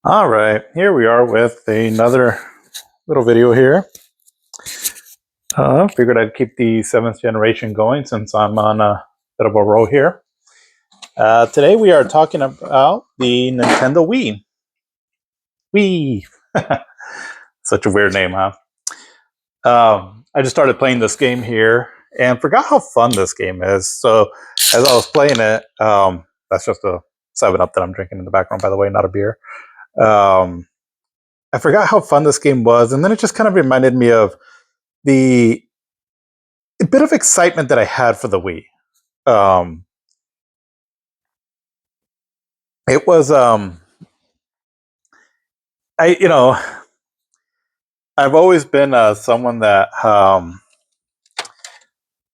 All right, here we are with another little video here. Figured I'd keep the seventh generation going since I'm on a bit of a roll here. Today we are talking about the Nintendo Wii. Wii. Such a weird name, huh? I just started playing this game here and forgot how fun this game is. So as I was playing it, that's just a 7-Up that I'm drinking in the background, by the way, not a beer. Um, I forgot how fun this game was, and then it just kind of reminded me of the a bit of excitement that I had for the Wii. Um, it was I I've always been someone that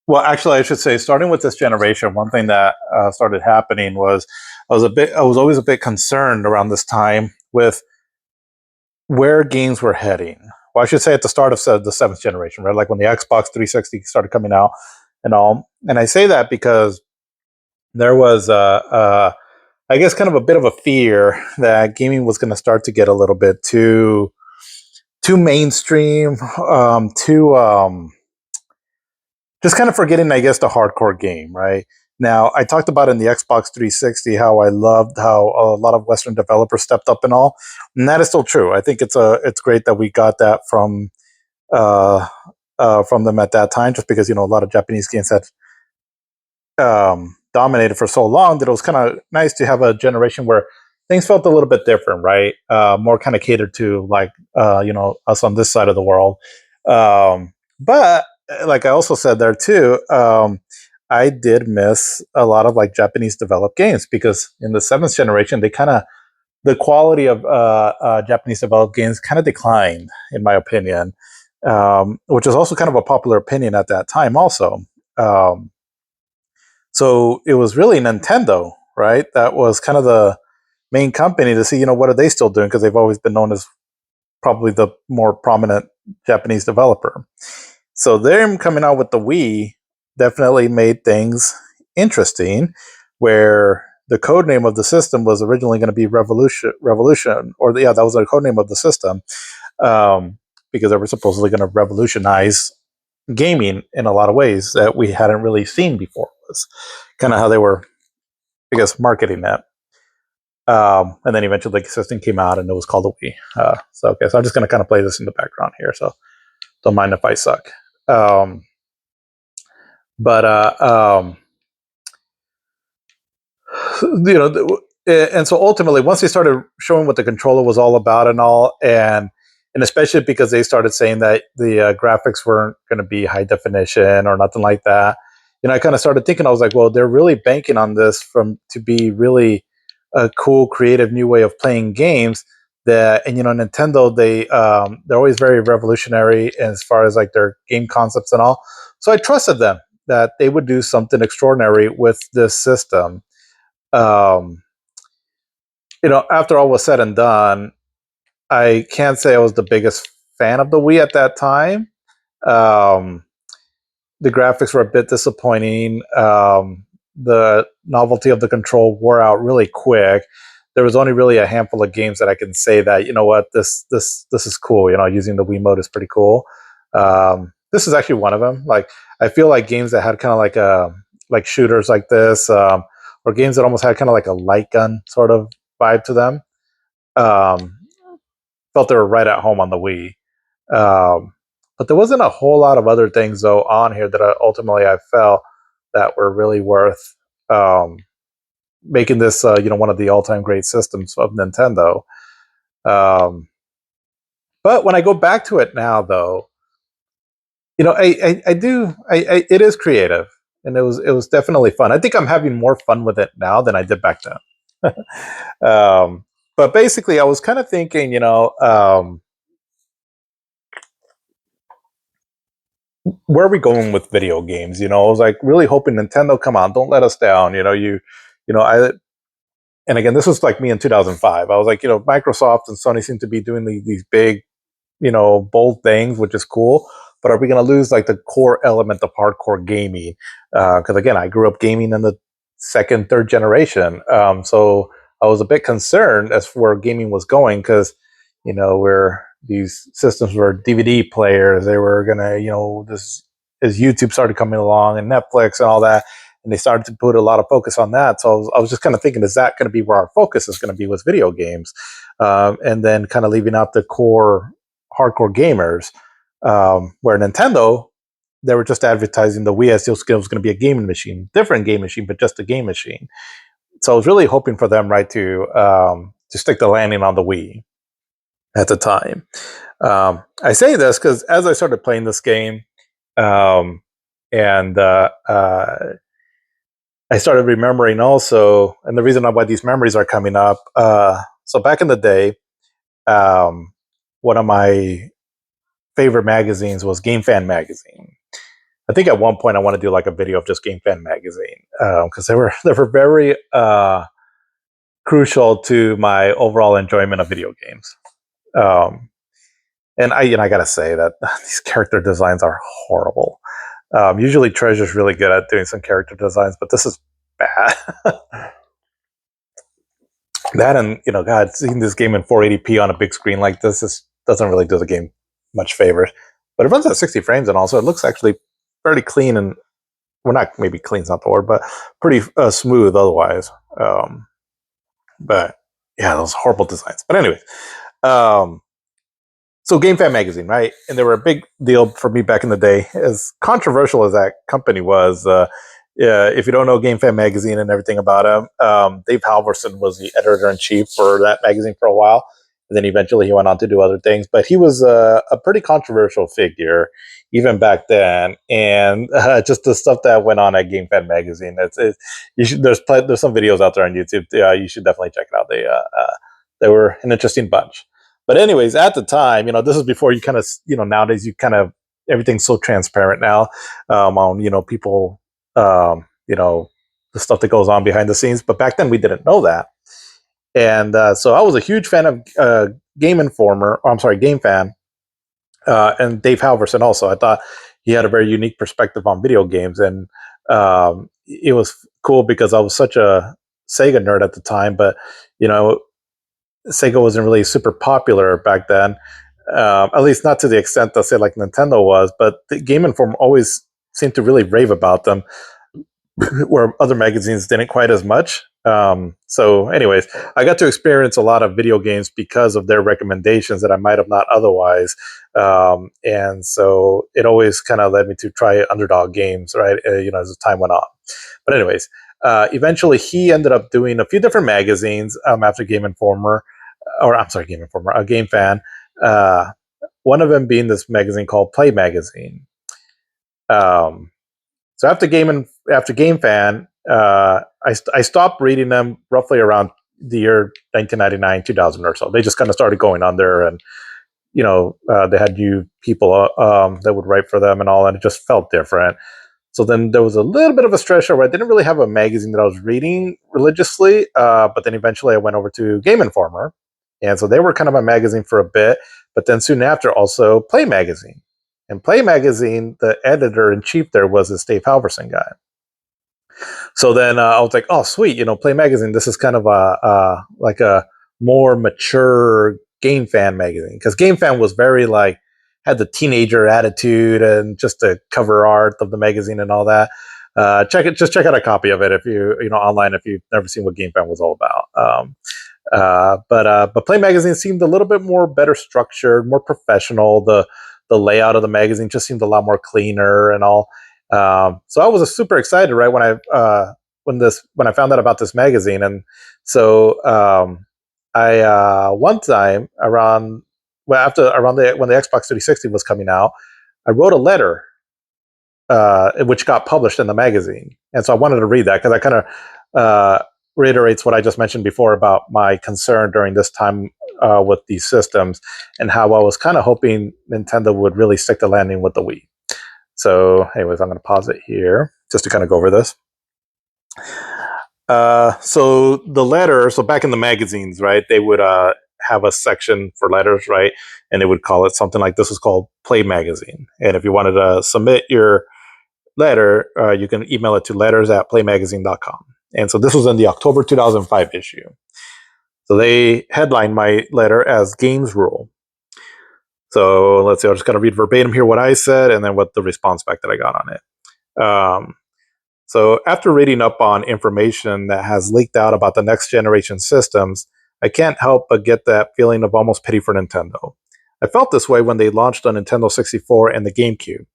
well, actually, I should say, starting with this generation, one thing that started happening was I was always a bit concerned around this time with where games were heading. Well, I should say at the start of the seventh generation, right? Like when the Xbox 360 started coming out and all. And I say that because there was I guess kind of a bit of a fear that gaming was going to start to get a little bit too mainstream, too just kind of forgetting, I guess, the hardcore game, right? Now, I talked about in the Xbox 360 how I loved how a lot of Western developers stepped up and all, and that is still true. I think it's great that we got that uh, from them at that time, just because a lot of Japanese games had dominated for so long that it was kind of nice to have a generation where things felt a little bit different, right? More kind of catered to like us on this side of the world. But like I also said there too, I did miss a lot of like Japanese developed games because in the seventh generation they kind of the quality of Japanese developed games kind of declined, in my opinion, which is also kind of a popular opinion at that time, also. Um, so it was really Nintendo, right? That was kind of the main company to see, what are they still doing? Because they've always been known as probably the more prominent Japanese developer. So them coming out with the Wii definitely made things interesting, where the code name of the system was originally going to be Revolution, or yeah, that was the code name of the system, because they were supposedly going to revolutionize gaming in a lot of ways that we hadn't really seen before. Was kind of how they were, I guess, marketing that. And then eventually the system came out and it was called a Wii. So I'm just going to kind of play this in the background here. So don't mind if I suck. Um, but and so ultimately, once they started showing what the controller was all about and all, and especially because they started saying that the graphics weren't going to be high definition or nothing like that, I kind of started thinking, I was like, well, they're really banking on this from to be really a cool, creative new way of playing games. That and Nintendo, they're always very revolutionary as far as like their game concepts and all. So I trusted them that they would do something extraordinary with this system. um, After all was said and done, I can't say I was the biggest fan of the Wii at that time. Um, the graphics were a bit disappointing. The novelty of the control wore out really quick. There was only really a handful of games that I can say that what, this is cool. Using the Wii mode is pretty cool. This is actually one of them. Like I feel like games that had kind of like shooters like this, or games that almost had kind of like a light gun sort of vibe to them. Um, Felt they were right at home on the Wii. But there wasn't a whole lot of other things though on here that ultimately I felt that were really worth um, making this one of the all-time great systems of Nintendo. Um, but when I go back to it now, though, it is creative, and it was definitely fun. I think I'm having more fun with it now than I did back then. But basically, I was kind of thinking, where are we going with video games? I was like really hoping Nintendo, come on, don't let us down. I and again, this was like me in 2005. I was like, Microsoft and Sony seem to be doing these big, bold things, which is cool. But are we going to lose like the core element of hardcore gaming? Because again, I grew up gaming in the second, third generation. So I was a bit concerned as for where gaming was going because, where these systems were DVD players, they were gonna, this as YouTube started coming along and Netflix and all that, and they started to put a lot of focus on that. So I was just kind of thinking, is that going to be where our focus is going to be with video games, and then kind of leaving out the core hardcore gamers, where Nintendo, they were just advertising the Wii as it was going to be a gaming machine, different game machine, but just a game machine. So I was really hoping for them, right, to stick the landing on the Wii at the time. I say this because as I started playing this game, and I started remembering also, and the reason why these memories are coming up. So back in the day, one of my favorite magazines was Game Fan magazine. I think at one point I want to do like a video of just Game Fan magazine because they were very crucial to my overall enjoyment of video games. And I gotta say that these character designs are horrible. Usually Treasure's really good at doing some character designs, but this is bad. That, and God, seeing this game in 480p on a big screen like this doesn't really do the game much favors. But it runs at 60 frames, and also it looks actually fairly clean, and well, not maybe clean's not the word, but pretty smooth otherwise. But yeah, those horrible designs. But anyways, so Game Fan magazine, right? And they were a big deal for me back in the day. As controversial as that company was, if you don't know Game Fan magazine and everything about him, Dave Halverson was the editor-in-chief for that magazine for a while. And then eventually he went on to do other things. But he was a pretty controversial figure even back then. And just the stuff that went on at Game Fan magazine, there's some videos out there on YouTube. You should definitely check it out. They were an interesting bunch. But anyways, at the time, this is before you kind of, nowadays you kind of, everything's so transparent now on, people, the stuff that goes on behind the scenes. But back then we didn't know that. And so I was a huge fan of Game Fan, and Dave Halverson also. I thought he had a very unique perspective on video games. And it was cool because I was such a Sega nerd at the time, but, Sega wasn't really super popular back then, at least not to the extent that, say, like Nintendo was. But the Game Informer always seemed to really rave about them, where other magazines didn't quite as much. So, anyways, I got to experience a lot of video games because of their recommendations that I might have not otherwise. And so it always kind of led me to try underdog games, right? As the time went on. But anyways, eventually he ended up doing a few different magazines after Game Informer. A Game Fan. One of them being this magazine called Play Magazine. So after Game Fan, I stopped reading them roughly around the year 1999, 2000 or so. They just kind of started going under, and they had new people that would write for them and all, and it just felt different. So then there was a little bit of a stretch where I didn't really have a magazine that I was reading religiously, but then eventually I went over to Game Informer. And so they were kind of a magazine for a bit, but then soon after also Play Magazine. And Play Magazine, the editor-in-chief there was this Dave Halverson guy. So then I was like, oh, sweet, Play Magazine, this is kind of like a more mature Game Fan magazine. Because Game Fan was very had the teenager attitude and just the cover art of the magazine and all that. Check out a copy of it if online if you've never seen what Game Fan was all about. But Play Magazine seemed a little bit more better structured, more professional. The layout of the magazine just seemed a lot more cleaner and all. So I was super excited, right, when I found out about this magazine. And so I one time when the Xbox 360 was coming out, I wrote a letter which got published in the magazine. And so I wanted to read that because I kind of reiterates what I just mentioned before about my concern during this time with these systems, and how I was kind of hoping Nintendo would really stick the landing with the Wii. So anyways, I'm going to pause it here just to kind of go over this. So the letter, so back in the magazines, right, they would have a section for letters, right? And they would call it something like, this is called Play Magazine. And if you wanted to submit your letter, you can email it to letters@playmagazine.com. And so this was in the October 2005 issue. So they headlined my letter as Games Rule. So let's see, I'll just kind of read verbatim here what I said and then what the response back that I got on it. So after reading up on information that has leaked out about the next generation systems, I can't help but get that feeling of almost pity for Nintendo. I felt this way when they launched the Nintendo 64 and the GameCube.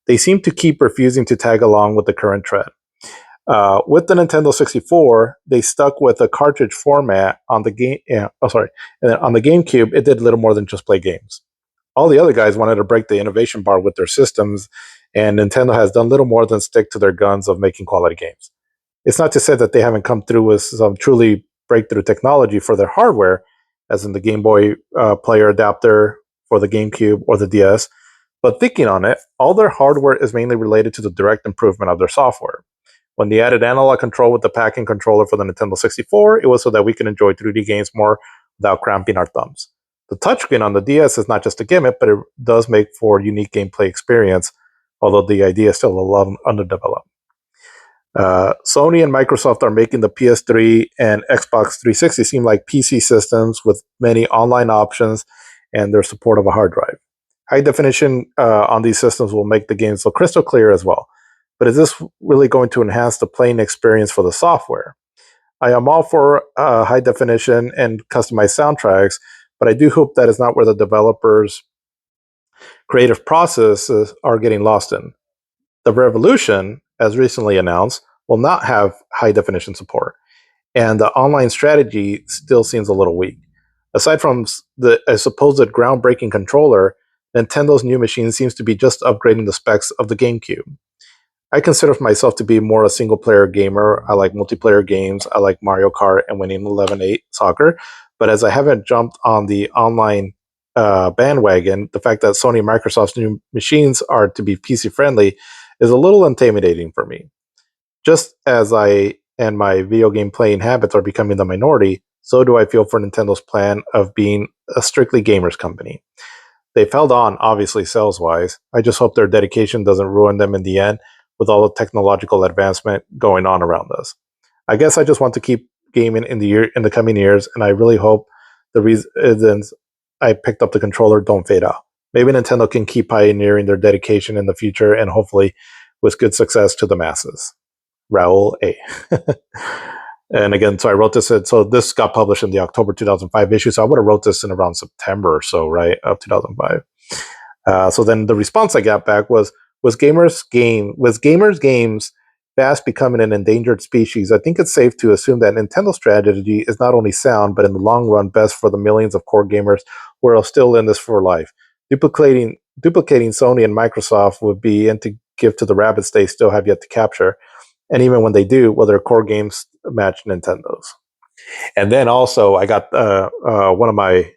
They seem to keep refusing to tag along with the current trend. With the Nintendo 64, they stuck with a cartridge format on the game. And then on the GameCube, it did little more than just play games. All the other guys wanted to break the innovation bar with their systems, and Nintendo has done little more than stick to their guns of making quality games. It's not to say that they haven't come through with some truly breakthrough technology for their hardware, as in the Game Boy player adapter for the GameCube or the DS, but thinking on it, all their hardware is mainly related to the direct improvement of their software. When they added analog control with the packing controller for the Nintendo 64, it was so that we can enjoy 3D games more without cramping our thumbs. The touchscreen on the DS is not just a gimmick, but it does make for a unique gameplay experience, although the idea is still a lot underdeveloped. Sony and Microsoft are making the PS3 and Xbox 360 seem like PC systems with many online options and their support of a hard drive. High definition on these systems will make the games look crystal clear as well. But is this really going to enhance the playing experience for the software? I am all for high definition and customized soundtracks, but I do hope that is not where the developers' creative processes are getting lost in. The Revolution, as recently announced, will not have high definition support, and the online strategy still seems a little weak. Aside from a supposed groundbreaking controller, Nintendo's new machine seems to be just upgrading the specs of the GameCube. I consider myself to be more a single player gamer. I like multiplayer games. I like Mario Kart and winning 11-8 soccer. But as I haven't jumped on the online bandwagon, the fact that Sony and Microsoft's new machines are to be PC friendly is a little intimidating for me. Just as I and my video game playing habits are becoming the minority, so do I feel for Nintendo's plan of being a strictly gamers company. They've held on, obviously, sales wise. I just hope their dedication doesn't ruin them in the end with all the technological advancement going on around us. I guess I just want to keep gaming in the coming years, and I really hope the reasons I picked up the controller don't fade out. Maybe Nintendo can keep pioneering their dedication in the future, and hopefully with good success to the masses. Raul A. And again, so I wrote this. So this got published in the October 2005 issue. So I would have wrote this in around September or so, right, of 2005. So then the response I got back was gamers games fast becoming an endangered species? I think it's safe to assume that Nintendo's strategy is not only sound, but in the long run, best for the millions of core gamers who are still in this for life. Duplicating Sony and Microsoft would be in to give to the rabbits they still have yet to capture. And even when they do, will their core games match Nintendo's? And then also, I got one of my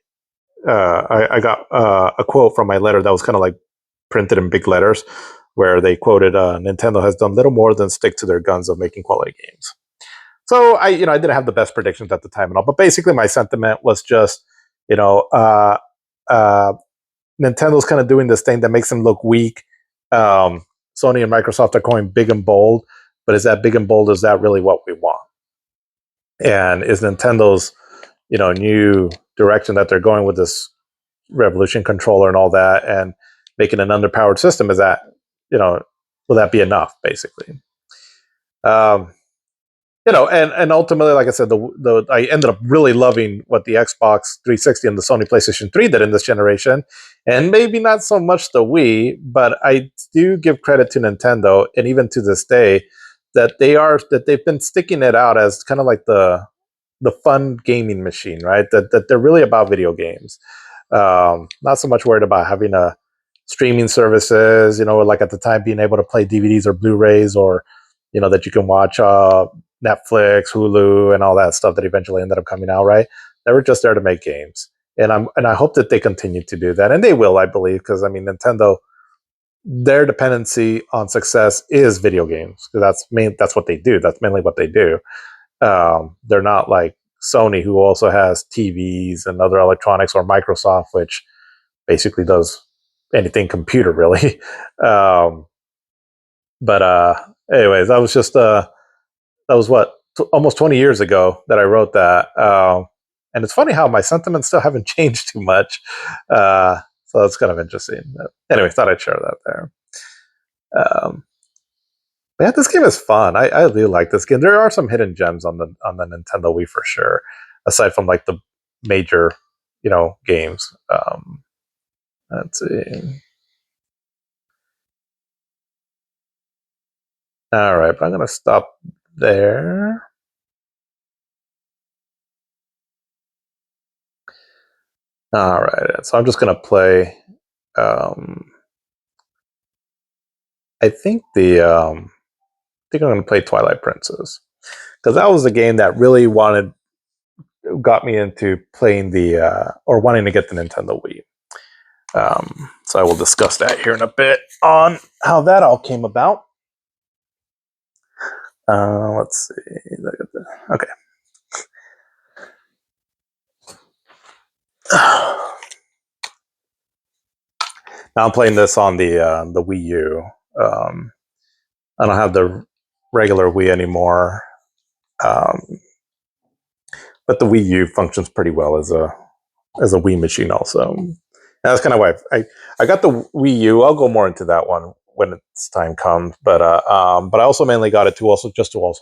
I got a quote from my letter that was kind of like printed in big letters, where they quoted, "Nintendo has done little more than stick to their guns of making quality games." So I didn't have the best predictions at the time and all, but basically my sentiment was just, you know, uh, Nintendo's kind of doing this thing that makes them look weak. Sony and Microsoft are going big and bold, but is that big and bold? Is that really what we want? And is Nintendo's new direction that they're going with this Revolution controller and all that, and making an underpowered system, is that will that be enough? Basically, um, and ultimately, like I said, I ended up really loving what the Xbox 360 and the Sony PlayStation 3 did in this generation, and maybe not so much the Wii, but I do give credit to Nintendo, and even to this day, that they've been sticking it out as kind of like the fun gaming machine, right? That they're really about video games, not so much worried about having a streaming services, like at the time being able to play DVDs or Blu-rays, or that you can watch Netflix, Hulu, and all that stuff that eventually ended up coming out, right? They were just there to make games, and I hope that they continue to do that, and they will, I believe, because I mean, Nintendo, their dependency on success is video games, because that's what they do. That's mainly what they do. They're not like Sony, who also has TVs and other electronics, or Microsoft, which basically does anything computer, really. But anyways, that was just that was what almost 20 years ago that I wrote that. And it's funny how my sentiments still haven't changed too much. So it's kind of interesting. But anyway, thought I'd share that there. Yeah, this game is fun. I really like this game. There are some hidden gems on the Nintendo Wii for sure, aside from like the major, games. Let's see. All right, but I'm gonna stop there. All right, so I'm just gonna play. I think I think I'm gonna play Twilight Princess because that was the game that really got me into playing or wanting to get the Nintendo Wii. So I will discuss that here in a bit on how that all came about. Let's see. Okay. Now I'm playing this on the Wii U. I don't have the regular Wii anymore, but the Wii U functions pretty well as a Wii machine also. And that's kind of why I got the Wii U. I'll go more into that one when its time comes. But I also mainly got it to also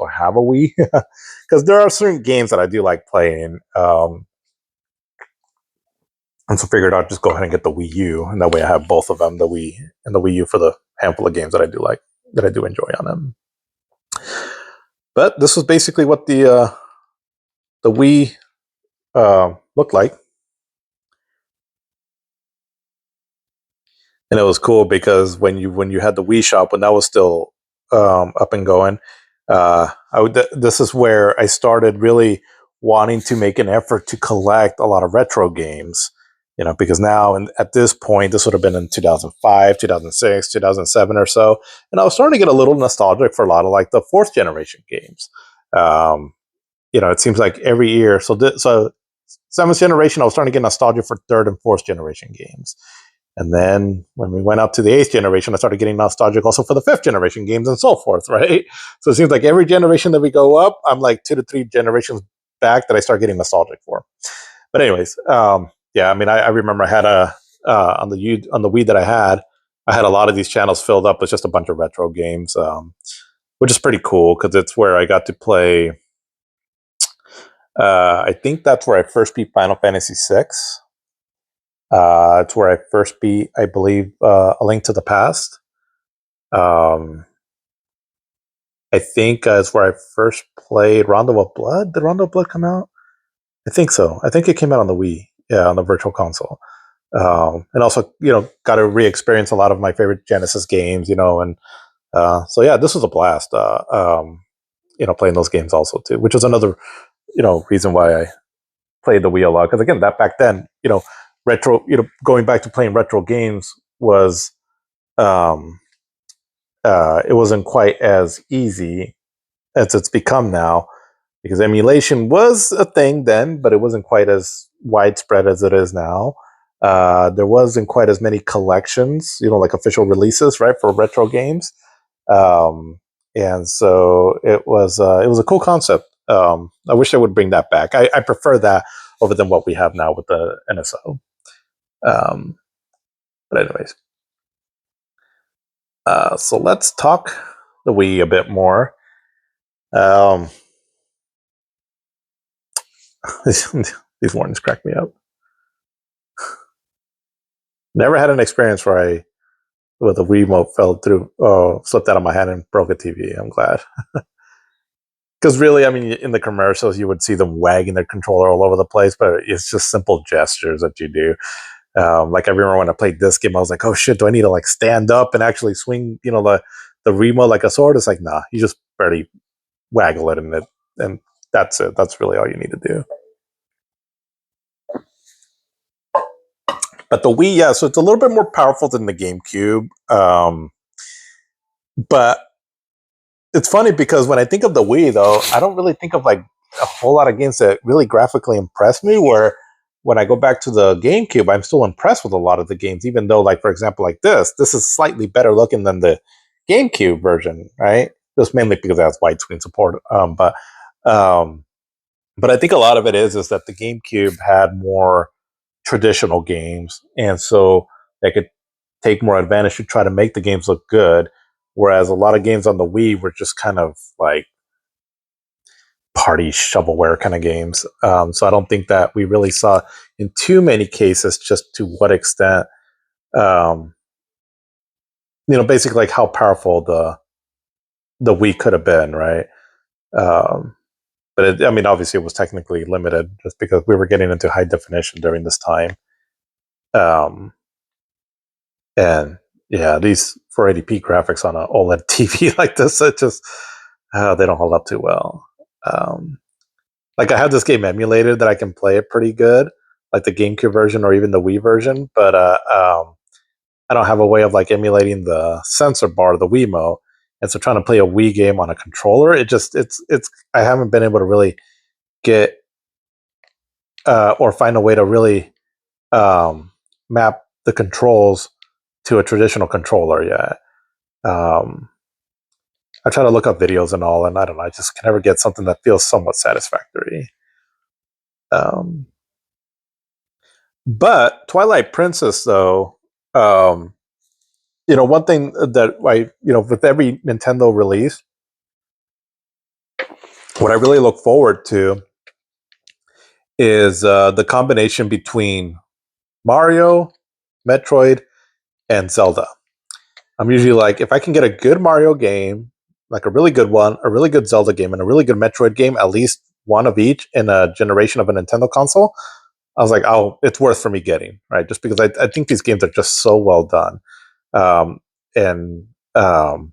have a Wii because there are certain games that I do like playing. And so figured I'd just go ahead and get the Wii U, and that way I have both of them, the Wii and the Wii U, for the handful of games that I do enjoy on them. But this was basically what the Wii looked like, and it was cool because when you had the Wii Shop, when that was still up and going, this is where I started really wanting to make an effort to collect a lot of retro games. Because now and at this point, this would have been in 2005, 2006, 2007 or so, and I was starting to get a little nostalgic for a lot of like the fourth generation games. It seems like every year. So seventh generation, I was starting to get nostalgia for third and fourth generation games. And then when we went up to the eighth generation, I started getting nostalgic also for the fifth generation games and so forth, right? So it seems like every generation that we go up, I'm like 2 to 3 generations back that I start getting nostalgic for. But anyways, yeah, I mean, I remember I had on the Wii that I had a lot of these channels filled up with just a bunch of retro games, which is pretty cool because it's where I got to play. I think that's where I first beat Final Fantasy VI. It's where I first beat, I believe, A Link to the Past. I think it's where I first played Rondo of Blood. Did Rondo of Blood come out? I think so. I think it came out on the Wii, yeah, on the Virtual Console. And also, got to re-experience a lot of my favorite Genesis games, and so yeah, this was a blast. Playing those games also too, which was another, reason why I played the Wii a lot. Because again, that back then, retro, going back to playing retro games was, it wasn't quite as easy as it's become now, because emulation was a thing then, but it wasn't quite as widespread as it is now. There wasn't quite as many collections, like official releases, right, for retro games. And so it was a cool concept. I wish I would bring that back. I prefer that over than what we have now with the NSO. But anyways, so let's talk the Wii a bit more. These warnings crack me up. Never had an experience where with a Wiimote fell through, slipped out of my hand and broke a TV. I'm glad. Because really, I mean, in the commercials, you would see them wagging their controller all over the place, but it's just simple gestures that you do. Like I remember when I played this game, I was like, "Oh shit, do I need to like stand up and actually swing, the remote like a sword?" It's like, nah, you just barely waggle it, and that's it. That's really all you need to do. But the Wii, yeah, so it's a little bit more powerful than the GameCube. But it's funny because when I think of the Wii, though, I don't really think of like a whole lot of games that really graphically impress me. Where when I go back to the GameCube, I'm still impressed with a lot of the games, even though, like, for example, like this is slightly better looking than the GameCube version, right? Just mainly because it has widescreen support. But I think a lot of it is that the GameCube had more traditional games, and so they could take more advantage to try to make the games look good. Whereas a lot of games on the Wii were just kind of like party shovelware kind of games. So I don't think that we really saw in too many cases just to what extent, um, basically like how powerful the Wii could have been, right? Um, but I mean, obviously, it was technically limited just because we were getting into high definition during this time. Um, and yeah, these 480p graphics on an OLED TV like this, it just they don't hold up too well. Um, like I have this game emulated that I can play it pretty good, like the GameCube version or even the Wii version, but I don't have a way of like emulating the sensor bar, the Wiimote, and so trying to play a Wii game on a controller, it's I haven't been able to really get or find a way to really map the controls to a traditional controller yet. I try to look up videos and all, and I don't know. I just can never get something that feels somewhat satisfactory. Um, but Twilight Princess, though, um, one thing that with every Nintendo release, what I really look forward to is the combination between Mario, Metroid, and Zelda. I'm usually like, if I can get a good Mario game, like a really good one, a really good Zelda game, and a really good Metroid game, at least one of each in a generation of a Nintendo console, I was like, oh, it's worth for me getting, right? Just because I think these games are just so well done. Um, and so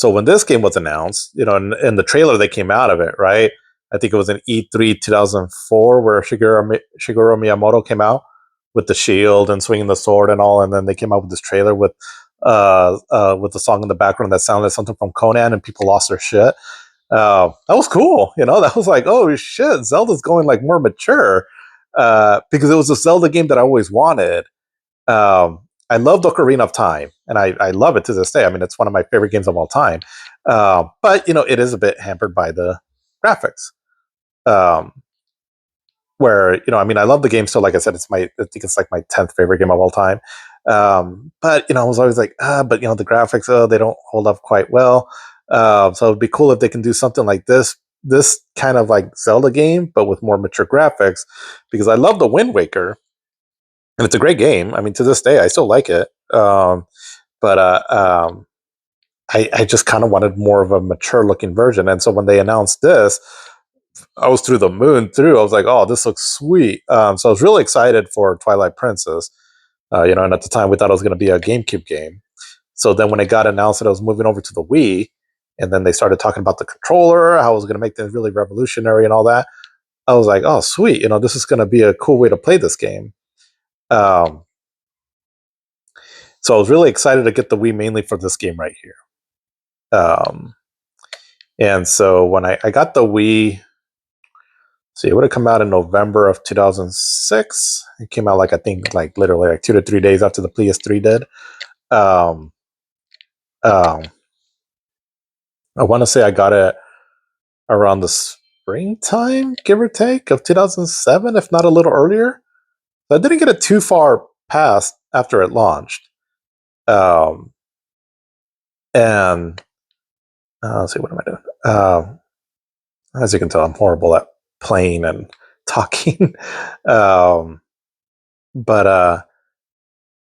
when this game was announced, in the trailer that came out of it, right? I think it was in E3 2004 where Shigeru Miyamoto came out with the shield and swinging the sword and all, and then they came out with this trailer with the song in the background that sounded like something from Conan, and people lost their shit. That was cool, That was like, oh shit, Zelda's going like more mature, because it was a Zelda game that I always wanted. I loved Ocarina of Time, and I love it to this day. I mean, it's one of my favorite games of all time. But it is a bit hampered by the graphics. Um, where I mean, I love the game. So, like I said, I think it's like my 10th favorite game of all time. But I was always like, but the graphics, they don't hold up quite well. So it'd be cool if they can do something like this kind of like Zelda game, but with more mature graphics. Because I love the Wind Waker, and it's a great game. I mean, to this day, I still like it. But I just kind of wanted more of a mature looking version. And so when they announced this, I was through the moon through. I was like, oh, this looks sweet. So I was really excited for Twilight Princess. And at the time we thought it was going to be a GameCube game. So then when it got announced that it was moving over to the Wii, and then they started talking about the controller, how it was going to make things really revolutionary and all that, I was like, oh, sweet. This is going to be a cool way to play this game. Um, so I was really excited to get the Wii mainly for this game right here. And so when I got the Wii, so it would have come out in November of 2006. It came out I think literally 2 to 3 days after the PS3 did. Um, um, I want to say I got it around the springtime, give or take, of 2007, if not a little earlier. So I didn't get it too far past after it launched. And let's see, what am I doing? As you can tell, I'm horrible at playing and talking. But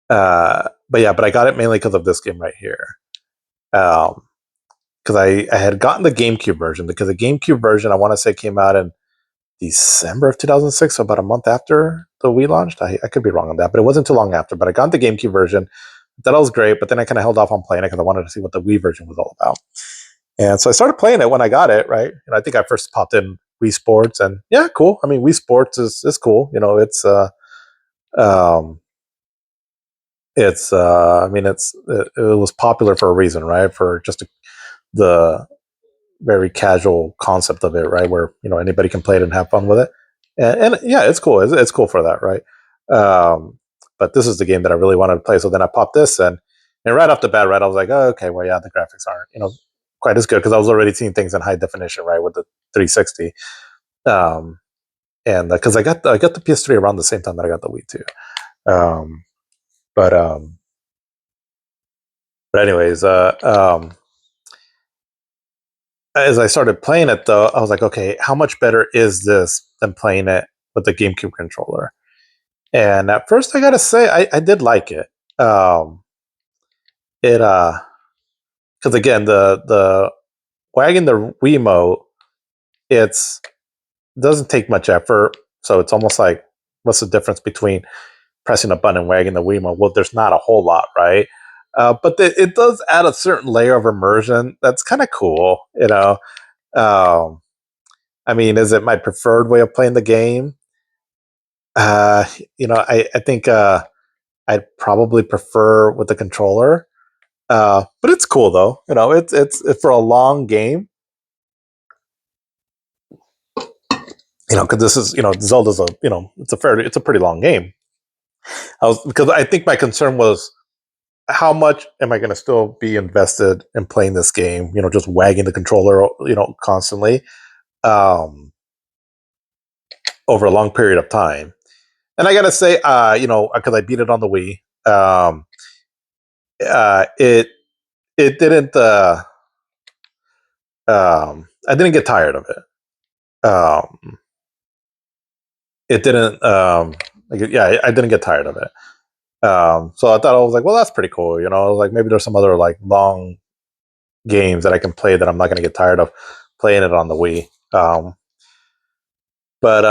yeah, but I got it mainly because of this game right here. Because I had gotten the GameCube version, because the GameCube version, I want to say, came out in December of 2006, so about a month after the Wii launched. I could be wrong on that, but it wasn't too long after. But I got the GameCube version. That was great, but then I kind of held off on playing it because I wanted to see what the Wii version was all about. And so I started playing it when I got it, right? And I think I first popped in Wii Sports, and yeah, cool. I mean, Wii Sports is cool. It's I mean, it was popular for a reason, right? For just the very casual concept of it, right? Where anybody can play it and have fun with it, and yeah, it's cool. It's cool for that, right? But this is the game that I really wanted to play. So then I popped this in, and right off the bat, right, I was like, oh, okay, well, yeah, the graphics aren't quite as good because I was already seeing things in high definition, right, with the 360. And because I got the PS3 around the same time that I got the Wii too. Um, but um, but anyways, as I started playing it though, I was like, okay, how much better is this than playing it with the GameCube controller? And at first, I gotta say, I did like it. It because again, the wagging the Wiimote, it's doesn't take much effort, so it's almost like what's the difference between pressing a button and wagging the Wiimote? Well, there's not a whole lot, right? But it does add a certain layer of immersion that's kind of cool, you know. Um, I mean, is it my preferred way of playing the game? Uh, I think I'd probably prefer with the controller. But it's cool though. It's for a long game. Because this is Zelda's a it's a pretty long game. Because I think my concern was how much am I going to still be invested in playing this game? Just wagging the controller, constantly, um, over a long period of time. And I got to say, because I beat it on the Wii, it didn't. I didn't get tired of it. It didn't. I didn't get tired of it. So I thought I was like, well, that's pretty cool. Like maybe there's some other like long games that I can play that I'm not going to get tired of playing it on the Wii. But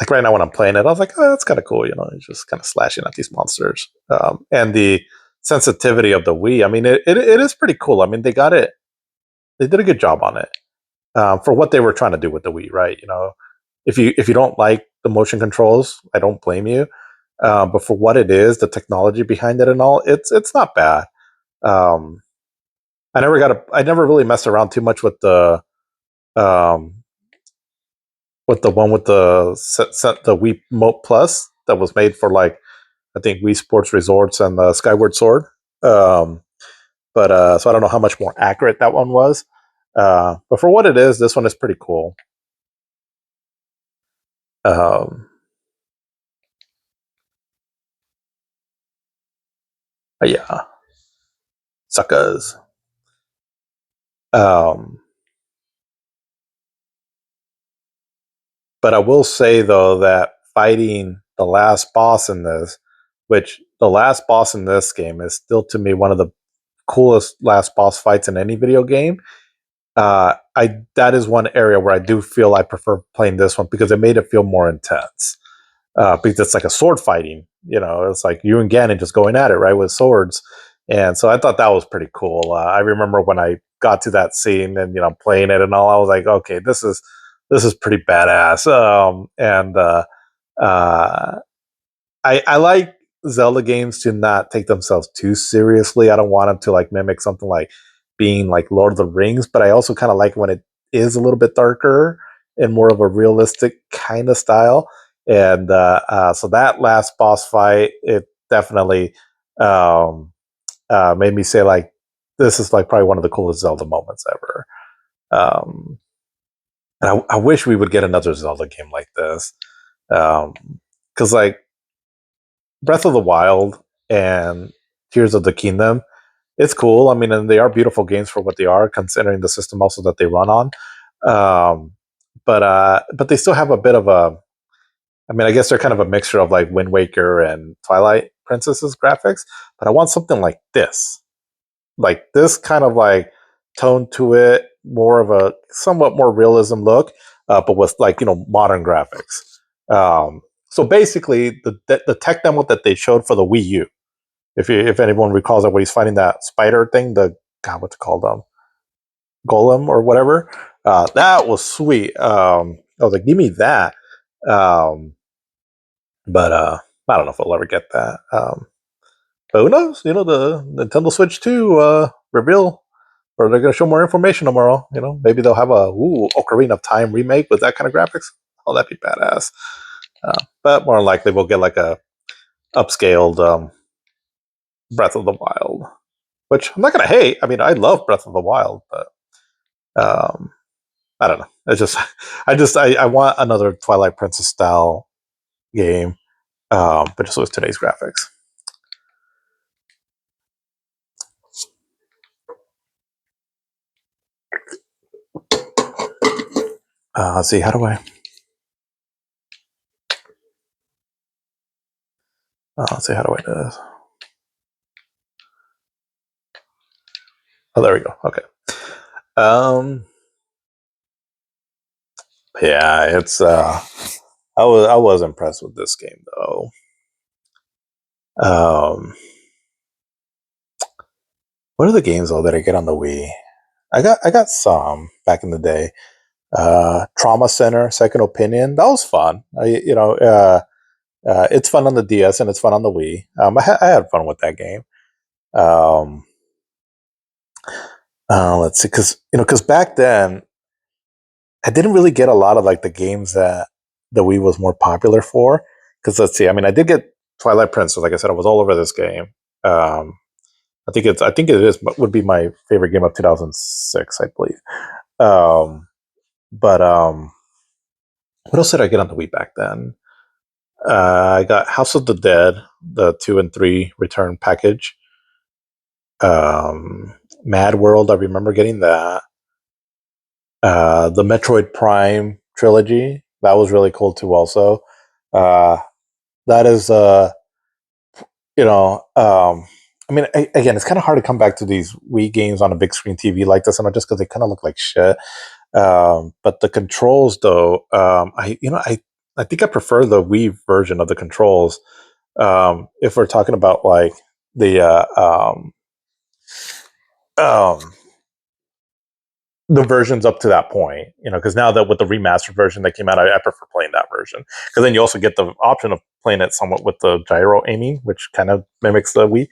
like right now when I'm playing it, I was like, oh, that's kind of cool. It's just kind of slashing at these monsters. And the sensitivity of the Wii, I mean, it is pretty cool. I mean, they did a good job on it for what they were trying to do with the Wii, right? If you don't like the motion controls, I don't blame you. But for what it is, the technology behind it and all, it's not bad. Um, I never really messed around too much um, with the one with the Wii Mote Plus that was made for like I think Wii Sports Resorts and Skyward Sword. Um, but so I don't know how much more accurate that one was. But for what it is, this one is pretty cool. Um, yeah, suckers. Um, but I will say though that fighting the last boss in this, which the last boss in this game is still to me one of the coolest last boss fights in any video game. I That is one area where I do feel I prefer playing this one because it made it feel more intense. Because it's like a sword fighting. It's like you and Ganon just going at it, right, with swords. And so I thought that was pretty cool. I remember when I got to that scene and playing it and all, I was like, okay, this is pretty badass. And uh, I like Zelda games to not take themselves too seriously. I don't want them to like mimic something like being like Lord of the Rings, but I also kind of like when it is a little bit darker and more of a realistic kind of style. And so that last boss fight, it definitely made me say like, this is like probably one of the coolest Zelda moments ever. Um, and I wish we would get another Zelda game like this, because like Breath of the Wild and Tears of the Kingdom, it's cool. I mean, and they are beautiful games for what they are, considering the system also that they run on. Um, but they still have a bit of a. I mean, I guess they're kind of a mixture of like Wind Waker and Twilight Princess's graphics. But I want something like this kind of like tone to it, more of a somewhat more realism look, but with like modern graphics. So basically, the tech demo that they showed for the Wii U, if anyone recalls that, when he's fighting that spider thing, the God, what's it called, golem or whatever, that was sweet. I was like, give me that. Um, but I don't know if I'll ever get that. But who knows? The Nintendo Switch 2 reveal, or they're going to show more information tomorrow. Maybe they'll have a Ocarina of Time remake with that kind of graphics. Oh, that'd be badass. But more than likely, we'll get like a upscaled Breath of the Wild, which I'm not going to hate. I mean, I love Breath of the Wild, but Um, I don't know. It's just I want another Twilight Princess style game, but just with today's graphics. Let's see. How do I? Let's see. How do I do this? Oh, there we go. Okay. Um, yeah, it's. I was impressed with this game though. Um, what are the games though that I get on the Wii? I got some back in the day. Trauma Center, Second Opinion. That was fun. It's fun on the DS and it's fun on the Wii. I had fun with that game. Um, let's see, because back then I didn't really get a lot of like the games that the Wii was more popular for. Because let's see, I mean, I did get Twilight Princess. Like I said, I was all over this game. Um, I think it is would be my favorite game of 2006, I believe. Um, but what else did I get on the Wii back then? I got House of the Dead, the 2 and 3 return package. Mad World, I remember getting that. The Metroid Prime trilogy, that was really cool too. Also, uh, that is, you know, I mean, again, it's kind of hard to come back to these Wii games on a big screen TV like this, and not just because they kind of look like shit. But the controls, though, I think I prefer the Wii version of the controls. If we're talking about like the um, the versions up to that point, because now that with the remastered version that came out, I prefer playing that version because then you also get the option of playing it somewhat with the gyro aiming, which kind of mimics the Wii.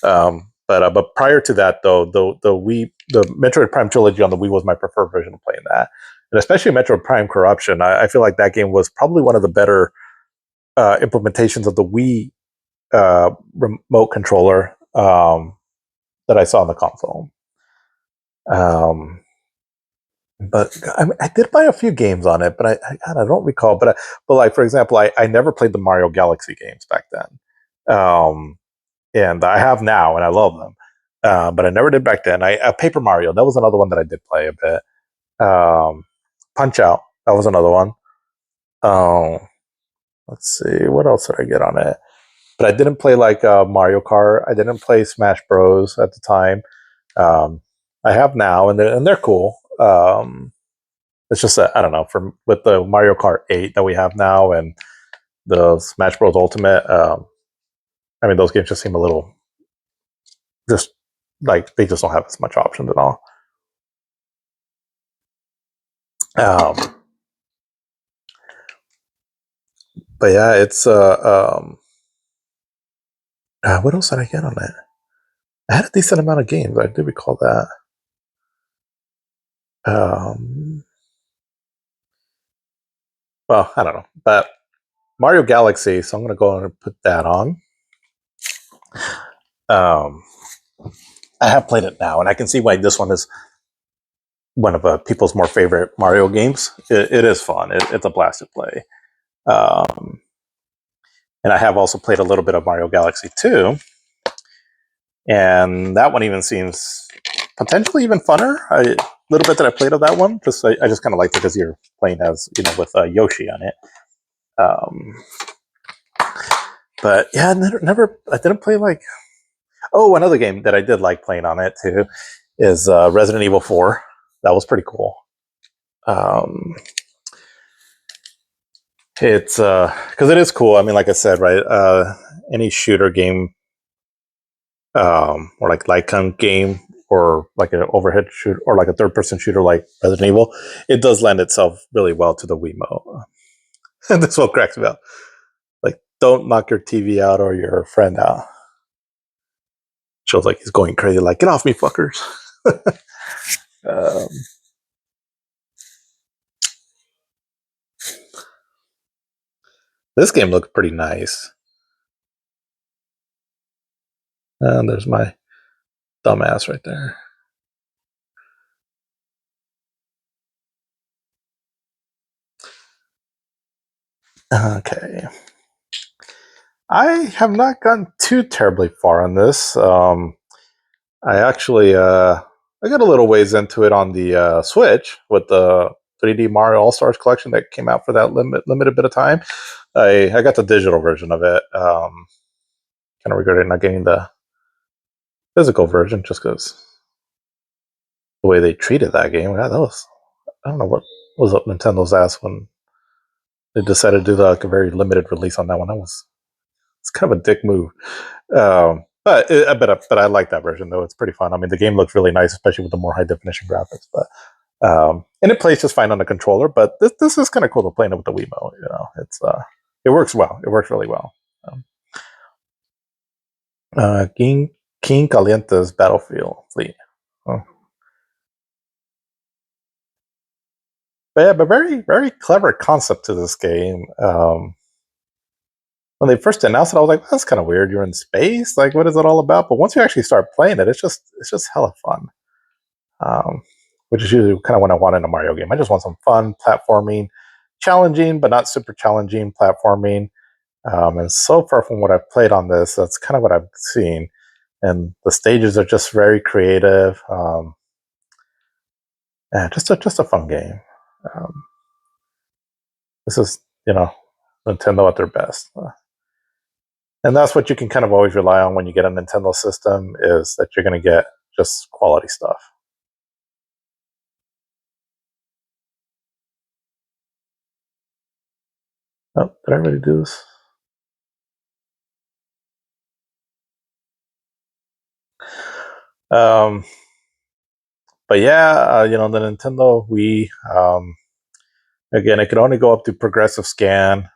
But prior to that, though, the Metroid Prime trilogy on the Wii was my preferred version of playing that, and especially Metroid Prime Corruption. I feel like that game was probably one of the better implementations of the Wii remote controller that I saw on the console. Um, but I did buy a few games on it, but I don't recall. But like for example, I never played the Mario Galaxy games back then, and I have now, and I love them. But I never did back then. Paper Mario, that was another one that I did play a bit. Punch Out, that was another one. Um, let's see, what else did I get on it? But I didn't play like Mario Kart. I didn't play Smash Bros at the time. Um, I have now, and they're cool. It's just that I don't know. With the Mario Kart 8 that we have now and the Smash Bros Ultimate, I mean those games just seem a little just like they just don't have as much options at all. Um, but yeah, it's what else did I get on it? I had a decent amount of games. I do recall that. Um, well, I don't know, but Mario Galaxy. So I'm going to go and put that on. Um, I have played it now, and I can see why this one is one of people's more favorite Mario games. It is fun. It's a blast to play. Um, and I have also played a little bit of Mario Galaxy 2, and that one even seems potentially even funner. A little bit that I played of that one, I just kind of liked it because you're playing as with Yoshi on it. Um, but yeah, never I didn't play like another game that I did like playing on it too is Resident Evil 4. That was pretty cool. Um, it's because it is cool. I mean, like I said, right? Any shooter game, or like Lycan game, or like an overhead shooter, or like a third-person shooter like Resident Evil, it does lend itself really well to the Wiimote. And this what cracks me up. Like, don't knock your TV out or your friend out. Shows like he's going crazy. Like, get off me, fuckers. um, this game looks pretty nice. And there's my dumbass right there. Okay. I have not gone too terribly far on this. I actually I got a little ways into it on the Switch with the 3D Mario All Stars collection that came out for that limited bit of time. I got the digital version of it. Kind of regretted not getting the physical version just because the way they treated that game. God, that was, I don't know what was up Nintendo's ass when they decided to do like a very limited release on that one. That was, it's kind of a dick move. But I like that version though. It's pretty fun. I mean, the game looks really nice, especially with the more high definition graphics. But and it plays just fine on the controller. But this is kind of cool to play it with the Wiimote. You know, it works well. It works really well. Um, King Caliente's Battlefield Fleet. Oh. But yeah, but very clever concept to this game. When they first announced it, I was like, "That's kind of weird. You're in space. Like, what is it all about?" But once you actually start playing it, it's just hella fun. Um, which is usually kind of what I want in a Mario game. I just want some fun platforming, challenging but not super challenging platforming. And so far from what I've played on this, that's kind of what I've seen. And the stages are just very creative. Yeah, just a fun game. Um, this is Nintendo at their best. And that's what you can kind of always rely on when you get a Nintendo system is that you're going to get just quality stuff. Oh, did I already do this? Um, but yeah, the Nintendo Wii. Again, it could only go up to progressive scan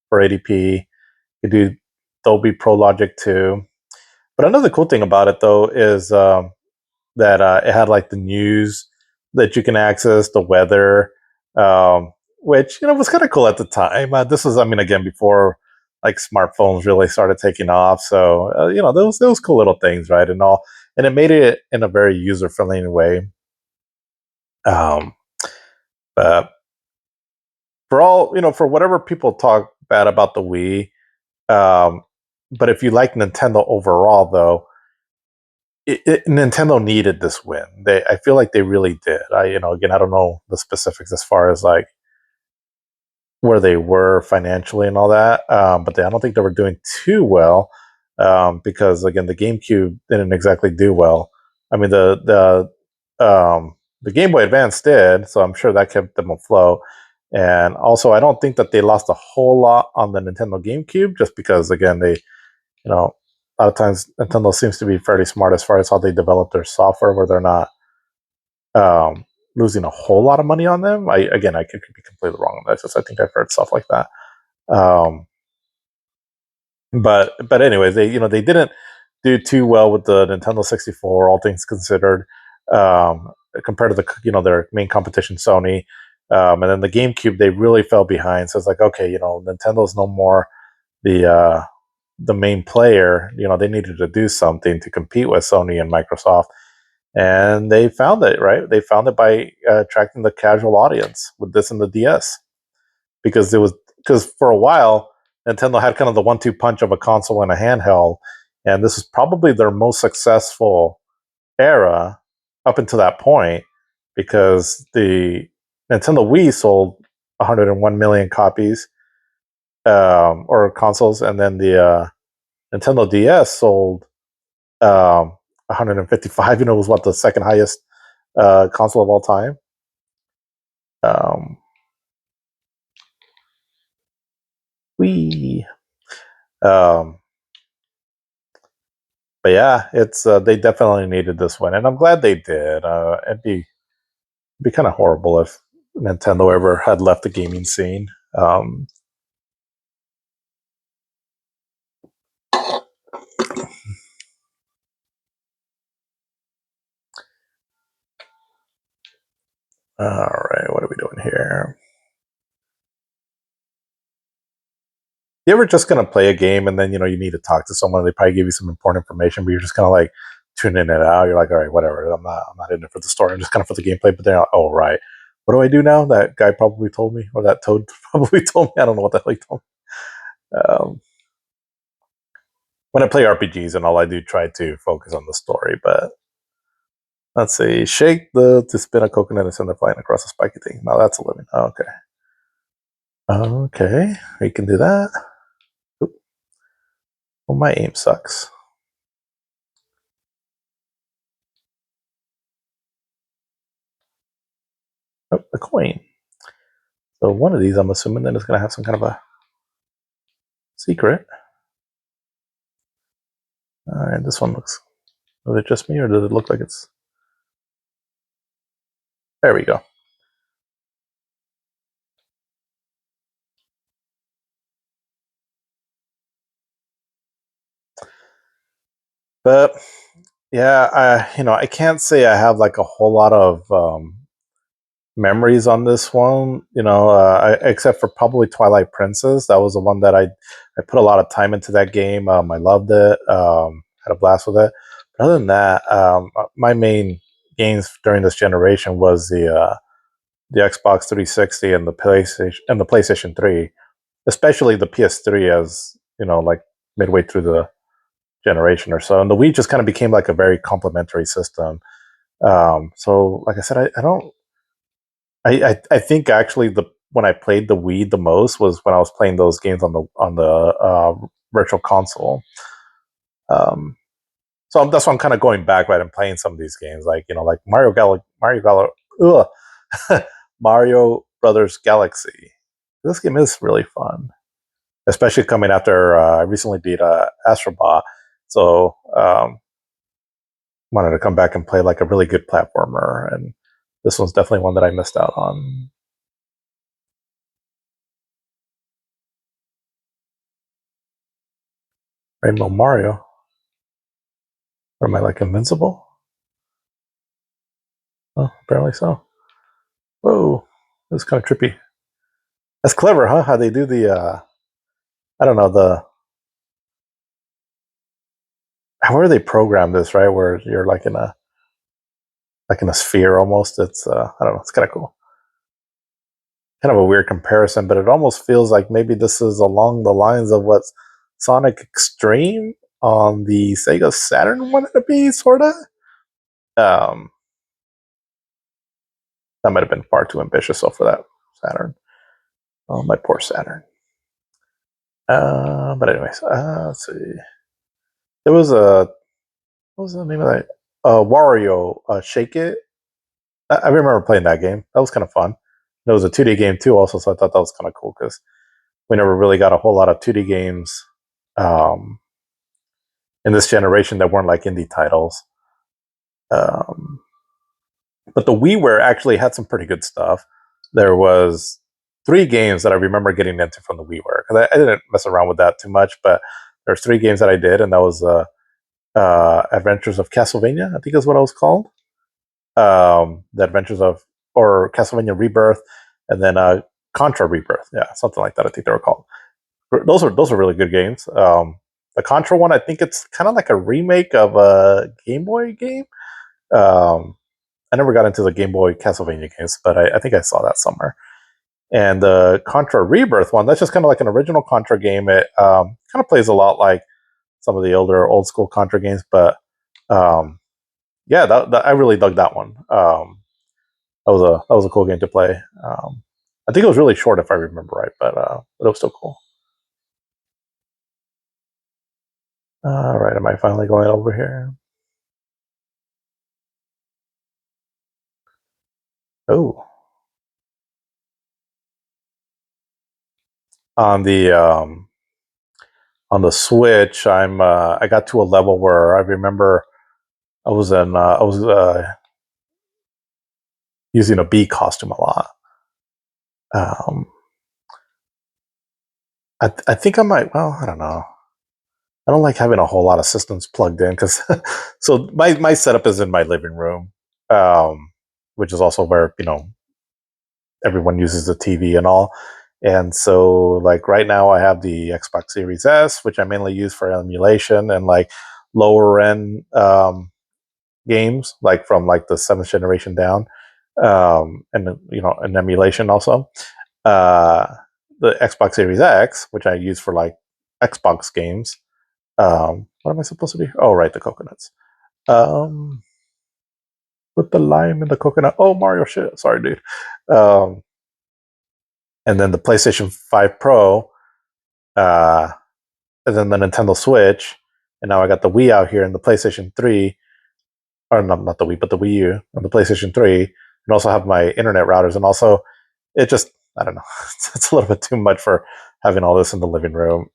for 80p. You do Dolby Pro Logic 2. But another cool thing about it though is that it had like the news that you can access, the weather, which was kind of cool at the time. This was, I mean, again before like smartphones really started taking off. So those cool little things, right? And all, and it made it in a very user friendly way. Um, but for all for whatever people talk bad about the Wii, um, but if you like Nintendo overall, though, Nintendo needed this win. I feel like they really did. Again, I don't know the specifics as far as like where they were financially and all that, but I don't think they were doing too well because again, the GameCube didn't exactly do well. I mean, the Game Boy Advance did, so I'm sure that kept them afloat. And also, I don't think that they lost a whole lot on the Nintendo GameCube, just because again, a lot of times Nintendo seems to be fairly smart as far as how they develop their software, where they're not um, losing a whole lot of money on them. I could be completely wrong on that. Just I think I've heard stuff like that. Um, but anyways, they didn't do too well with the Nintendo 64, all things considered, um, compared to their main competition, Sony. And then the GameCube, they really fell behind. So it's like, okay, Nintendo's no more the main player. They needed to do something to compete with Sony and Microsoft, and they found it. Right, they found it by attracting the casual audience with this and the DS, because for a while Nintendo had kind of the one-two punch of a console and a handheld, and this is probably their most successful era up until that point, because the Nintendo Wii sold 101 million copies, or consoles, and then the Nintendo DS sold 155. Was what, the second highest console of all time. Um, we, um, but yeah, it's they definitely needed this one, and I'm glad they did. It'd be kind of horrible if Nintendo ever had left the gaming scene. All right, what are we doing here? You ever just gonna play a game and then you need to talk to someone? They probably give you some important information, but you're just kind of like tuning it out. You're like, all right, whatever. I'm not in it for the story. I'm just kind of for the gameplay. But they're like, oh right. What do I do now? That guy probably told me, or that toad probably told me. I don't know what the hell he told me. When I play RPGs and all, I do try to focus on the story. But let's see, shake the to spin a coconut and send it flying across a spiky thing. Now that's a living. Okay. Okay, we can do that. Oop. Well, my aim sucks. Oh, a coin. So one of these, I'm assuming, then is going to have some kind of a secret. All right, this one looks. Is it just me, or does it look like it's? There we go. But yeah, I can't say I have like a whole lot of memories on this one. Except for probably Twilight Princess. That was the one that I put a lot of time into that game. I loved it. Had a blast with it. But other than that, my main games during this generation was the Xbox 360 and the PlayStation 3, especially the PS3, as like midway through the generation or so. And the Wii just kind of became like a very complementary system. So, like I said, I don't. I think actually the when I played the Wii the most was when I was playing those games on the virtual console. Um, so that's why I'm kind of going back, right, and playing some of these games, like like Mario Brothers Galaxy. This game is really fun, especially coming after I recently beat Astrobot. So wanted to come back and play like a really good platformer, and this one's definitely one that I missed out on. Rainbow Mario. Or am I like invincible? Oh, apparently so. Whoa, that's kind of trippy. That's clever, huh? How they do the I don't know, the how they program this, right? Where you're like in a sphere almost. It's I don't know, it's kind of cool. Kind of a weird comparison, but it almost feels like maybe this is along the lines of what Sonic Extreme on the Sega Saturn wanted to be, sorta. Um, that might have been far too ambitious though for that Saturn. Oh, my poor Saturn. But anyways, let's see. There was a what was the name of that? Wario, Shake It. I remember playing that game. That was kind of fun. It was a 2D game too, also, so I thought that was kind of cool because we never really got a whole lot of 2D games um, in this generation that weren't like indie titles. Um, but the WiiWare actually had some pretty good stuff. There was 3 games that I remember getting into from the WiiWare because I didn't mess around with that too much, but there's 3 games that I did, and that was Adventures of Castlevania, I think is what it was called. The Adventures of or Castlevania Rebirth, and then Contra Rebirth, yeah, something like that. I think they were called. Those are really good games. The Contra one, I think it's kind of like a remake of a Game Boy game. Um, I never got into the Game Boy Castlevania games, but I think I saw that somewhere. And the Contra Rebirth one, that's just kind of like an original Contra game. It kind of plays a lot like some of the older old school Contra games, but um, yeah, I really dug that one. That was a cool game to play. I think it was really short if I remember right, but it was still cool. All right, am I finally going over here? Oh, on the Switch, I got to a level where I remember I was using a bee costume a lot. Um, I think I might. Well, I don't know. I don't like having a whole lot of systems plugged in because so my setup is in my living room, um, which is also where everyone uses the TV and all. And so, like right now, I have the Xbox Series S, which I mainly use for emulation and like lower end games, like from like the 7th generation down. and an emulation also. The Xbox Series X, which I use for like Xbox games. What am I supposed to do? Oh, right, the coconuts. Put the lime in the coconut. Oh, Mario shit. Sorry, dude. Um, and then the PlayStation 5 Pro, uh, and then the Nintendo Switch, and now I got the Wii out here and the PlayStation 3, or not the Wii, but the Wii U and the PlayStation 3, and also have my internet routers, and also it just, I don't know, it's a little bit too much for having all this in the living room,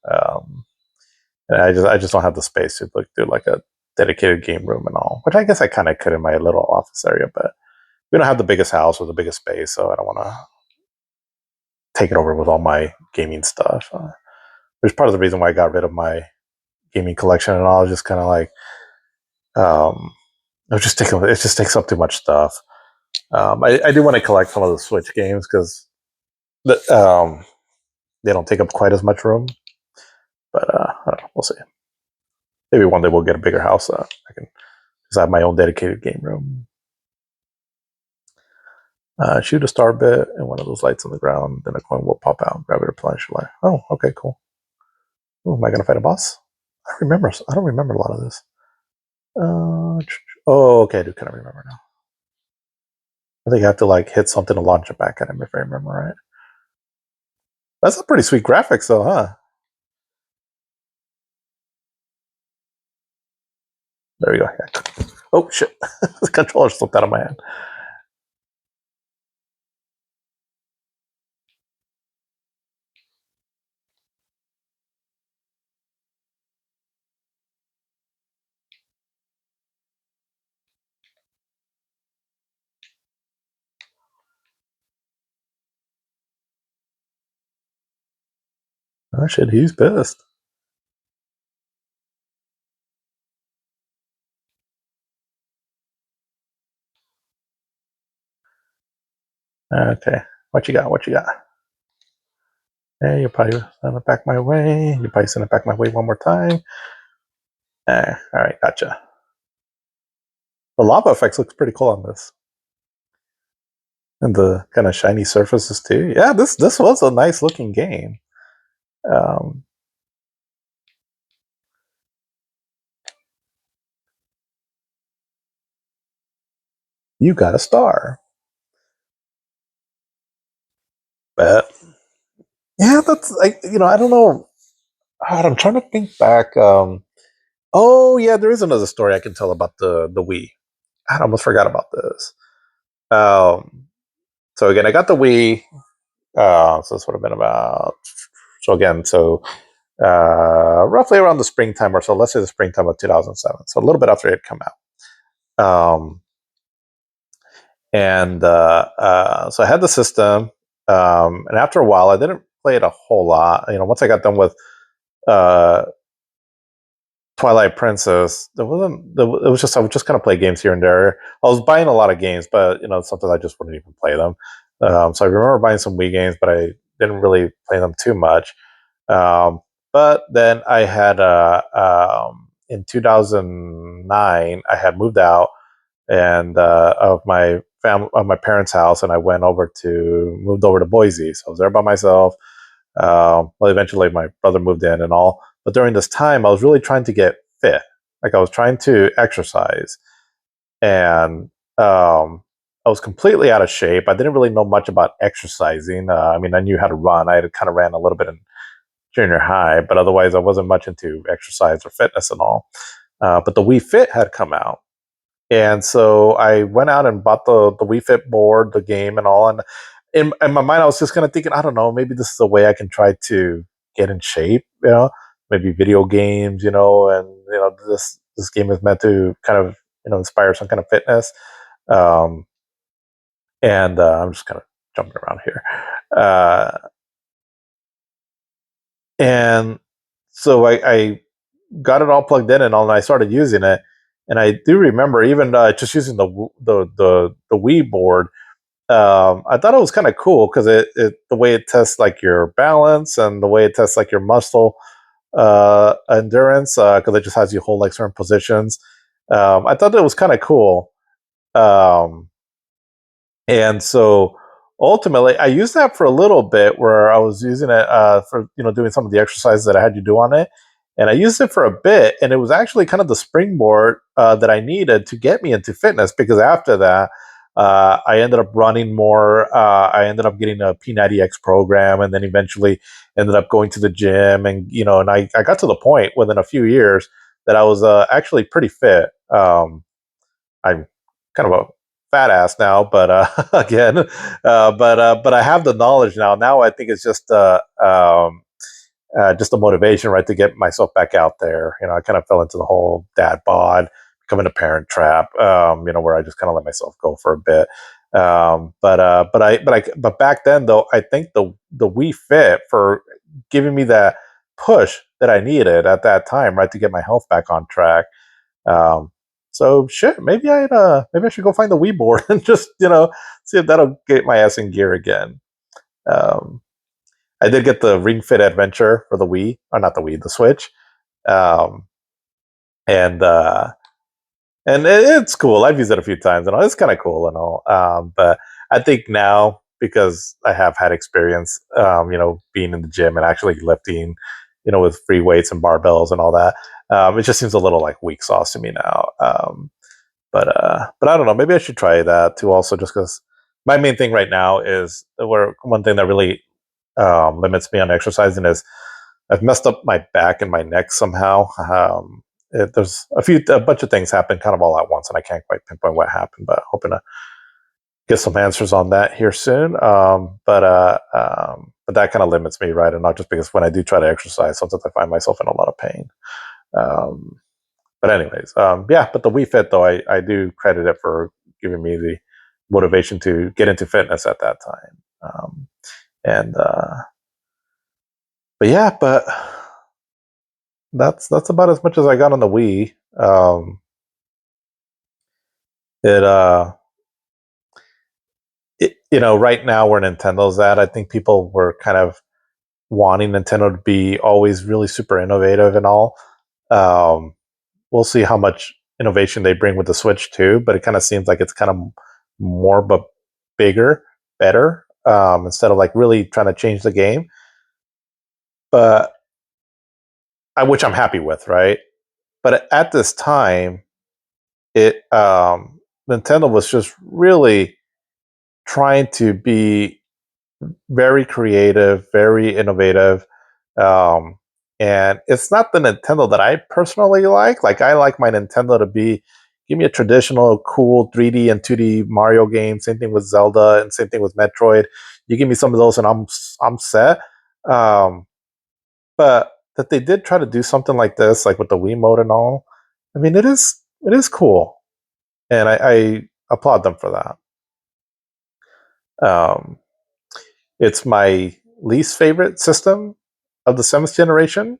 and I just don't have the space to do like a dedicated game room and all, which I guess I kind of could in my little office area, but we don't have the biggest house or the biggest space, so I don't want to take it over with all my gaming stuff. Which is part of the reason why I got rid of my gaming collection and all. Just kind of like, it just takes up too much stuff. I do want to collect some of the Switch games because they don't take up quite as much room. But I don't know, we'll see. Maybe one day we'll get a bigger house. I can just have my own dedicated game room. Shoot a star bit and one of those lights on the ground, then a coin will pop out. Grab it or plunge your life. Oh, okay, cool. Ooh, am I gonna fight a boss? I don't remember a lot of this. Oh, okay, I do kind of remember now. I think I have to like hit something to launch it back at him if I remember right. That's a pretty sweet graphics though, huh? There we go. Oh shit! The controller slipped out of my hand. Oh shit, he's pissed. Okay, what you got? What you got? Hey, you're probably send it back my way. You probably send it back my way one more time. All right, gotcha. The lava effects looks pretty cool on this, and the kind of shiny surfaces too. Yeah, this was a nice looking game. Um, you got a star. But yeah, that's like I don't know. God, I'm trying to think back. Oh yeah, there is another story I can tell about the Wii. I almost forgot about this. Um, so again, I got the Wii. So this would have been about roughly around the springtime or so. Let's say the springtime of 2007. So a little bit after it had come out. So I had the system, and after a while, I didn't play it a whole lot. Once I got done with uh, Twilight Princess, there wasn't. It was just I would just kind of play games here and there. I was buying a lot of games, but sometimes I just wouldn't even play them. So I remember buying some Wii games, but I didn't really play them too much. Um, but then I had in 2009, I had moved out and of my parents' house, and I moved over to Boise. So I was there by myself. Well, eventually my brother moved in and all. But during this time, I was really trying to get fit. Like I was trying to exercise, and I was completely out of shape. I didn't really know much about exercising. I mean, I knew how to run. I had kind of ran a little bit in junior high, but otherwise, I wasn't much into exercise or fitness and all. But the Wii Fit had come out, and so I went out and bought the Wii Fit board, the game, and all. And in my mind, I was just kind of thinking, I don't know, maybe this is a way I can try to get in shape. Maybe video games. And this game is meant to kind of inspire some kind of fitness. Um, and I'm just kind of jumping around here. And so I got it all plugged in and all, and I started using it. And I do remember even just using the Wii board. I thought it was kind of cool because the way it tests like your balance and the way it tests like your muscle endurance because it just has you hold like certain positions. I thought it was kind of cool. Um, And so ultimately, I used that for a little bit where I was using it for doing some of the exercises that I had you do on it. And I used it for a bit, and it was actually kind of the springboard that I needed to get me into fitness. Because after that, I ended up running more. I ended up getting a P90X program, and then eventually ended up going to the gym. And I got to the point within a few years that I was actually pretty fit. I'm kind of a fat ass now, but again, but I have the knowledge now. Now I think it's just a motivation, right, to get myself back out there. I kind of fell into the whole dad bod, becoming a parent trap. Where I just kind of let myself go for a bit. But back then though, I think the Wii Fit for giving me that push that I needed at that time, right, to get my health back on track. Um, so shit, maybe I should go find the Wii board and just see if that'll get my ass in gear again. Um, I did get the Ring Fit Adventure for the Wii, or not the Wii, the Switch, um, and it's cool. I've used it a few times and all. It's kind of cool and all. But I think now, because I have had experience, being in the gym and actually lifting, with free weights and barbells and all that, it just seems a little like weak sauce to me now. But I don't know. Maybe I should try that too. Also, just because my main thing right now is where one thing that really limits me on exercising is I've messed up my back and my neck somehow. There's a bunch of things happen kind of all at once, and I can't quite pinpoint what happened. But hoping to get some answers on that here soon. But that kind of limits me, right? And not just because when I do try to exercise, sometimes I find myself in a lot of pain. Um, but anyways, yeah. But the Wii Fit, though, I do credit it for giving me the motivation to get into fitness at that time. And But yeah, but that's about as much as I got on the Wii. It it, right now where Nintendo's at, I think people were kind of wanting Nintendo to be always really super innovative and all. Um, we'll see how much innovation they bring with the Switch too, but it kind of seems like it's kind of more but bigger, better, instead of like really trying to change the game. But which I'm happy with, right? But at this time, it Nintendo was just really trying to be very creative, very innovative. Um, and it's not the Nintendo that I personally like. Like I like my Nintendo to be give me a traditional, cool 3D and 2D Mario game. Same thing with Zelda, and same thing with Metroid. You give me some of those, and I'm set. Um, but that they did try to do something like this, like with the Wii mode and all. I mean, it is cool, and I applaud them for that. Um, it's my least favorite system of the seventh generation.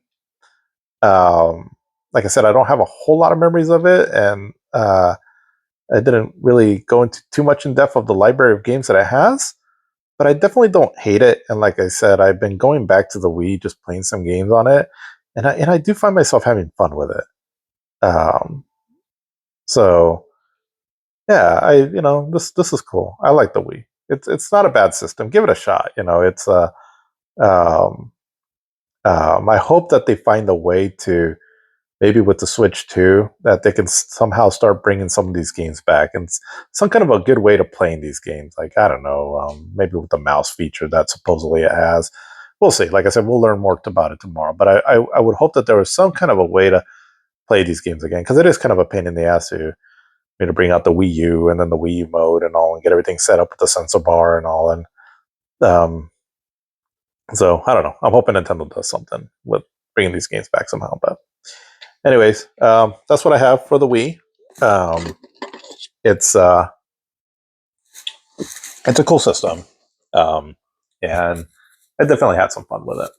Like I said, I don't have a whole lot of memories of it, and I didn't really go into too much in depth of the library of games that it has. But I definitely don't hate it, and like I said, I've been going back to the Wii, just playing some games on it, and I do find myself having fun with it. Um, so yeah, this is cool. I like the Wii. It's not a bad system. Give it a shot. It's um, I hope that they find a way to maybe with the Switch too that they can somehow start bringing some of these games back and some kind of a good way to playing these games. Like I don't know, maybe with the mouse feature that supposedly it has. We'll see. Like I said, we'll learn more about it tomorrow. But I would hope that there was some kind of a way to play these games again because it is kind of a pain in the ass to bring out the Wii U and then the Wii U mode and all and get everything set up with the sensor bar and all. And um, so I don't know. I'm hoping Nintendo does something with bringing these games back somehow. But anyways, that's what I have for the Wii. Um, it's it's a cool system, and I definitely had some fun with it.